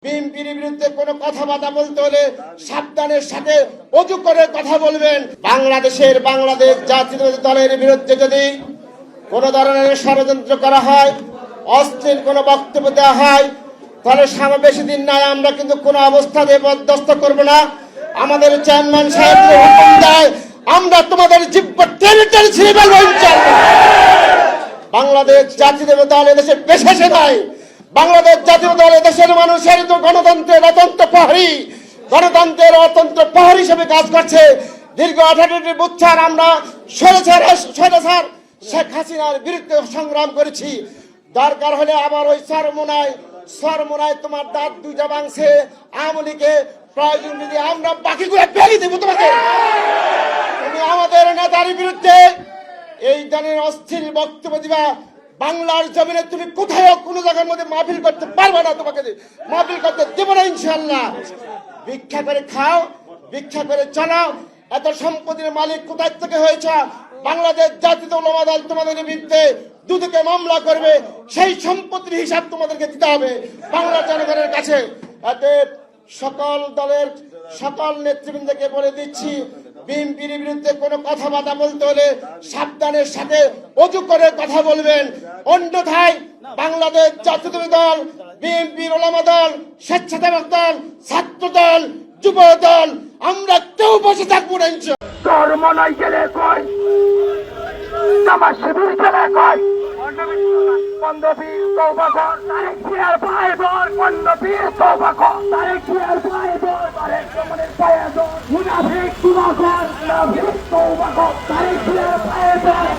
বিএনপির বিরুদ্ধে কোনো কথাবার্তা বলতে হলে সাবধানের সাথে অজু করে কথা বলবেন। বাংলাদেশ জাতীয়তাবাদী দলের বিরুদ্ধে যদি কোনো ধরনের ষড়যন্ত্র করা হয়, অশ্লীল কোনো বক্তব্য দেওয়া হয়, তাহলে বেশি দিন নাই আমরা কিন্তু কোনো অবস্থাতে বরদাস্ত করব না। আমাদের চেয়ারম্যান সাহেব হুকুম দেয়, আমরা তোমাদের জিব্বা টেনে টেনে ছিঁড়ে ফেলবো ইনশাআল্লাহ। বাংলাদেশ জাতীয়তাবাদী দল এদেশে পেশাসে নয়। বাংলাদেশ জাতীয় দল দেশের মানুষের তো গণতন্ত্রের অতন্ত্র প্রহরী হিসেবে কাজ করছে। দীর্ঘ 18টি বছর আমরা স্বৈরাচার শেখ হাসিনার বিরুদ্ধে সংগ্রাম করেছি। দরকার হলে আবার ওই সরমোনায় তোমার দাঁত দুইটা ভাঙছে আওয়ামী লীগে, প্রয়োজন যদি আমরা বাকিগুলো বেরিয়ে দেবো তোমাকে। তুমি আমাদের নেতার বিরুদ্ধে এই ধরনের অস্থির বক্তব্য দিবা, বাংলার জমিনে তুমি কোথাও কোনো জায়গার মধ্যে মাহফিল করতে পারবে না, তোমাকে মাহফিল করতে দেবো না ইনশাআল্লাহ। ভিক্ষা করে খাও, ভিক্ষা করে চালাও, এত সম্পত্তির মালিক কোথায় থেকে হয়েছে? বাংলাদেশ জাতীয় উলামা দল তোমাদের বিরুদ্ধে দুদকে মামলা করবে, সেই সম্পত্তির হিসাব তোমাদেরকে দিতে হবে বাংলা জনগণের কাছে। এতে সকল দলের সকল নেতৃবৃন্দকে বলে দিচ্ছি, বিএনপির বিরুদ্ধে কোনো কথাবার্তা বলতে হলে সাবধানের সাথে অজু করে কথা বলবেন। অন্যথায় বাংলাদেশ জাতীয়তাবাদী দল, বিএনপির উলামা দল, স্বেচ্ছাসেবক দল, ছাত্র দল, যুব দল, আমরা কেউ বসে থাকবো না ইনশাআল্লাহ। চরমনাই গেলে কয়, জামা শিবির গেলে কয়, বন্ধবীর তৌবাকর তারেক জিয়ার ভাই বোন, বন্ধবীর তৌবাকর তারেক জিয়ার ভাই বোন, তারেক রহমানের ভাই বোন, মুনাফিক তৌবাকর, মুনাফিক তৌবাকর তারেক জিয়ার ভাই বোন।